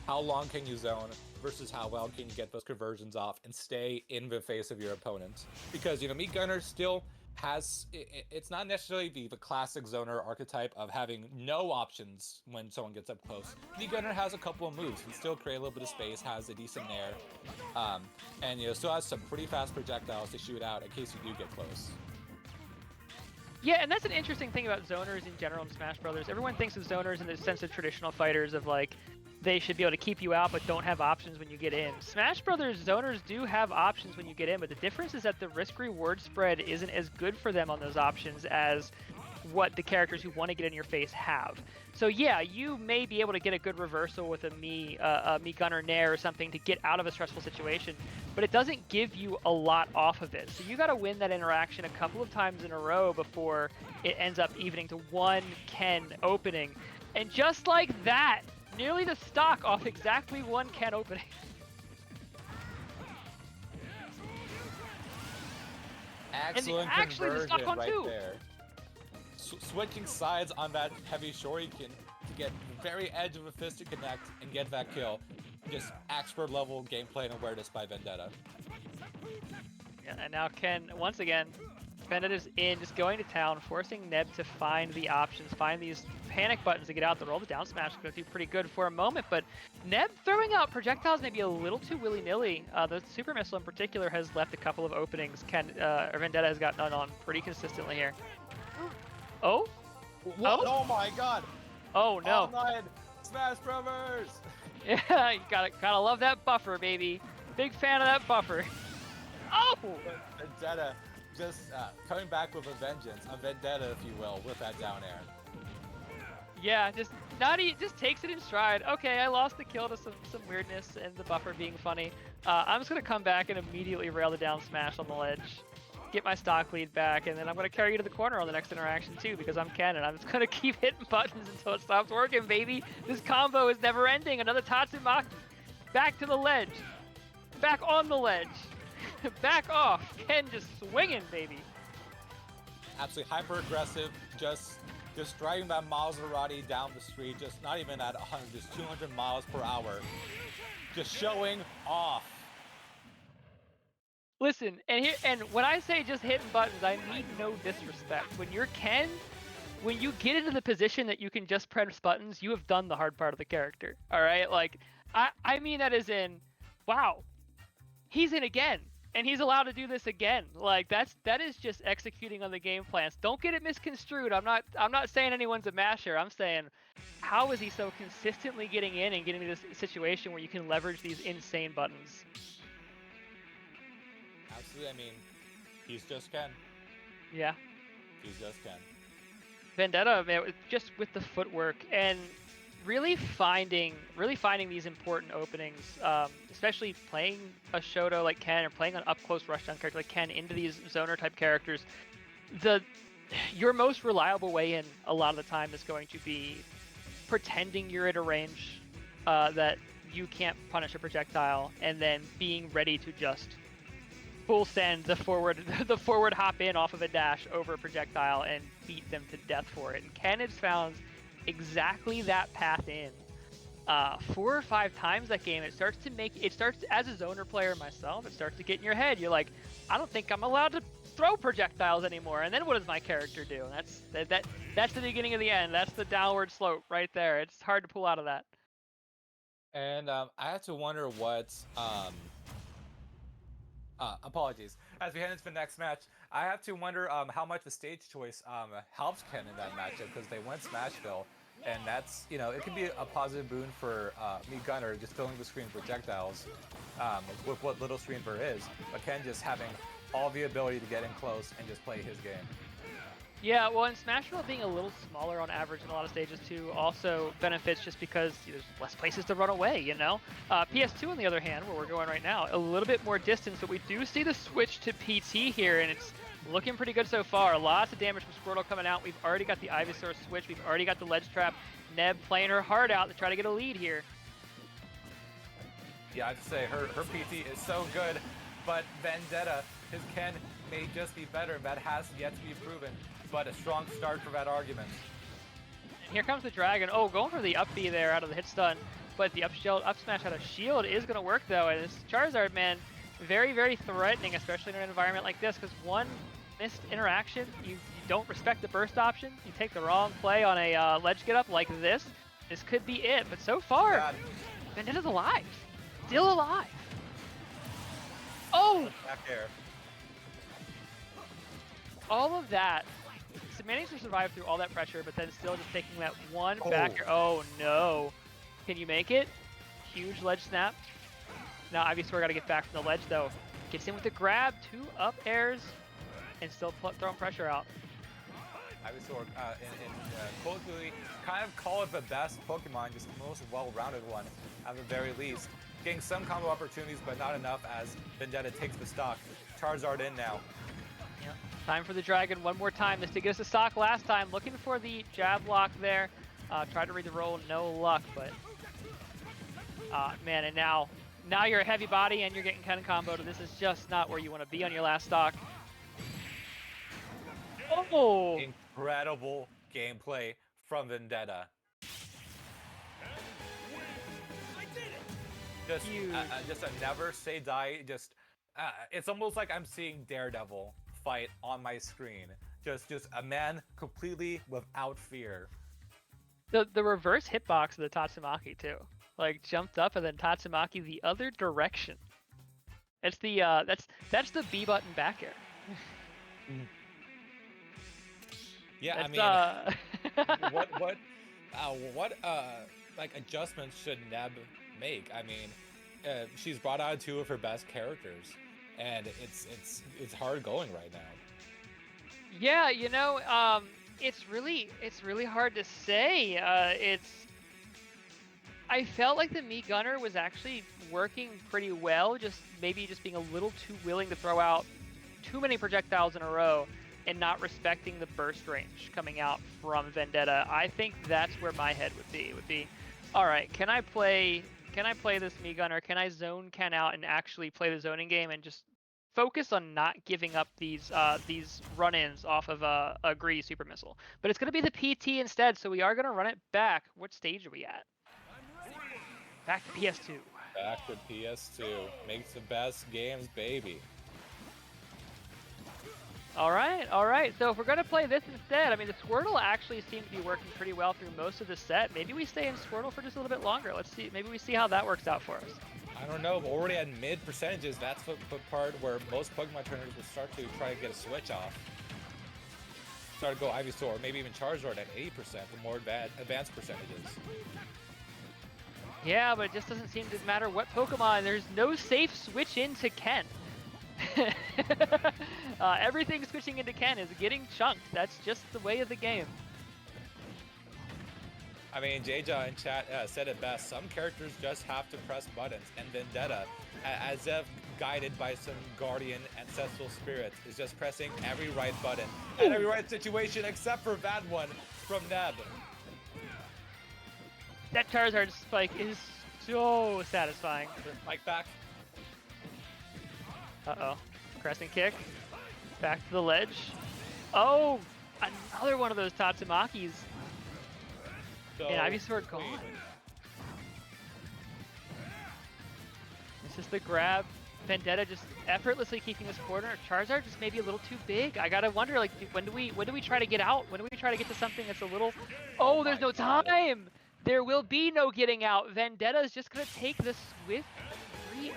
how long can you zone versus how well can you get those conversions off and stay in the face of your opponent. Because, you know, Meat Gunner still has, it's not necessarily the classic zoner archetype of having no options when someone gets up close. Meat Gunner has a couple of moves, can still create a little bit of space, has a decent nair, and, you know, still has some pretty fast projectiles to shoot out in case you do get close. Yeah, and that's an interesting thing about zoners in general in Smash Brothers. Everyone thinks of zoners in the sense of traditional fighters of like, they should be able to keep you out but don't have options when you get in. Smash Brothers zoners do have options when you get in, but the difference is that the risk-reward spread isn't as good for them on those options as what the characters who want to get in your face have. So yeah, you may be able to get a good reversal with a me Gunner Nair or something to get out of a stressful situation, but it doesn't give you a lot off of it. So you got to win that interaction a couple of times in a row before it ends up evening to one Ken opening. And just like that, nearly the stock off exactly one Ken opening. Excellent actually the stock on right two. There. Switching sides on that heavy shuriken to get the very edge of a fist to connect and get that kill. Just expert level gameplay and awareness by Vendetta. Yeah, and now Ken, once again, Vendetta's in, just going to town, forcing Neb to find the options, find these panic buttons to get out. The roll, the down smash is going to do pretty good for a moment, but Neb throwing out projectiles maybe a little too willy-nilly. The super missile in particular has left a couple of openings. Vendetta has got none on pretty consistently here. Oh? What? Oh my god! Oh no! Online Smash Brothers! Yeah, you gotta love that buffer, baby. Big fan of that buffer. Oh! Vendetta just coming back with a vengeance, a vendetta, if you will, with that down air. Yeah, just takes it in stride. Okay, I lost the kill to some weirdness and the buffer being funny. I'm just gonna come back and immediately rail the down smash on the ledge, get my stock lead back, and then I'm gonna carry you to the corner on the next interaction too, because I'm Ken and I'm just gonna keep hitting buttons until it stops working, baby. This combo is never ending. Another Tatsumaki. Back to the ledge. Back on the ledge. Back off. Ken just swinging, baby. Absolutely hyper aggressive, just driving that Maserati down the street, just not even at 100, just 200 miles per hour, just showing off. Listen, and when I say just hitting buttons, I mean no disrespect. When you're Ken, when you get into the position that you can just press buttons, you have done the hard part of the character. All right, like I mean that as in, wow, he's in again. And he's allowed to do this again. Like that is just executing on the game plans. Don't get it misconstrued. I'm not saying anyone's a masher. I'm saying, how is he so consistently getting in and getting to this situation where you can leverage these insane buttons? Absolutely. I mean, he's just Ken. Yeah. He's just Ken. Vendetta, man, just with the footwork and really finding these important openings, especially playing a Shoto like Ken or playing an up-close rushdown character like Ken into these zoner type characters. Your most reliable way in a lot of the time is going to be pretending you're at a range that you can't punish a projectile, and then being ready to just full send the forward hop in off of a dash over a projectile and beat them to death for it. And Ken has found exactly that path in 4 or 5 times that game. It starts as a zoner player myself, it starts to get in your head. You're like, I don't think I'm allowed to throw projectiles anymore. And then what does my character do? And that's the beginning of the end. That's the downward slope right there. It's hard to pull out of that. And I have to wonder what apologies. As we head into the next match, I have to wonder how much the stage choice helps Ken in that matchup, because they went Smashville, and that's, you know, it can be a positive boon for me Gunner just filling the screen with projectiles with what little screen there is, but Ken just having all the ability to get in close and just play his game. Yeah, well, and Smashville being a little smaller on average in a lot of stages too also benefits just because there's less places to run away, you know? PS2, on the other hand, where we're going right now, a little bit more distance, but we do see the switch to PT here, and it's looking pretty good so far. Lots of damage from Squirtle coming out. We've already got the Ivysaur switch. We've already got the ledge trap. Neb playing her heart out to try to get a lead here. Yeah, I have to say, her PT is so good, but Vendetta, his Ken, may just be better. That has yet to be proven, but a strong start for that argument. And here comes the Dragon. Oh, going for the up B there out of the hit stun. but the up smash out of shield is going to work though, and this Charizard, man, very, very threatening, especially in an environment like this, because one missed interaction, you don't respect the burst option, you take the wrong play on a ledge get up like this could be it, but so far, Vendetta's alive, still alive. Oh! Back air. All of that, so managed to survive through all that pressure, but then still just taking that one back air. Oh no. Can you make it? Huge ledge snap. Now Ivysaur got to get back from the ledge though. Gets in with the grab, 2 up airs, and still throwing pressure out. Ivysaur, colloquially, kind of call it the best Pokemon, just the most well-rounded one at the very least. Getting some combo opportunities, but not enough as Vendetta takes the stock. Charizard in now. Yep. Time for the Dragon one more time. This did get us a stock last time. Looking for the jab block there. Tried to read the roll, no luck, but man, and now you're a heavy body and you're getting kind of comboed. This is just not where you want to be on your last stock. Oh! Incredible gameplay from Vendetta. Just a never say die. Just it's almost like I'm seeing Daredevil fight on my screen. Just a man completely without fear. The reverse hitbox of the Tatsumaki too. Like jumped up and then Tatsumaki the other direction. It's the that's the B button back air. Yeah, that's, I mean, what like adjustments should Neb make? I mean, she's brought out 2 of her best characters, and it's hard going right now. Yeah, you know, it's really hard to say. I felt like the Mii Gunner was actually working pretty well, just being a little too willing to throw out too many projectiles in a row and not respecting the burst range coming out from Vendetta. I think that's where my head would be. All right, can I play this Mii Gunner? Can I zone Ken out and actually play the zoning game and just focus on not giving up these run-ins off of a Gree Super Missile? But it's going to be the PT instead, so we are going to run it back. What stage are we at? Back to PS2. Back to PS2. Makes the best games, baby. All right. So if we're going to play this instead, I mean, the Squirtle actually seems to be working pretty well through most of the set. Maybe we stay in Squirtle for just a little bit longer. Let's see. Maybe we see how that works out for us. I don't know, but already at mid percentages, that's the part where most Pokemon trainers will start to try to get a switch off. Start to go Ivysaur, maybe even Charizard at 80% for more advanced percentages. Yeah, but it just doesn't seem to matter what Pokemon. There's no safe switch into Ken. Everything switching into Ken is getting chunked. That's just the way of the game. I mean, JeJaJeJa in chat said it best. Some characters just have to press buttons, and Vendetta, as if guided by some guardian ancestral spirits, is just pressing every right button at every right situation except for that one from Neb. That Charizard spike is so satisfying. Spike back. Uh-oh. Crescent kick. Back to the ledge. Oh! Another one of those Tatsumakis. So and Ivysaur gone. This is the grab. Vendetta just effortlessly keeping this corner. Charizard just maybe a little too big. I gotta wonder, like, when do we try to get out? When do we try to get to something that's a little... Oh, there's no time! There will be no getting out. Vendetta is just gonna take the swift 3-0.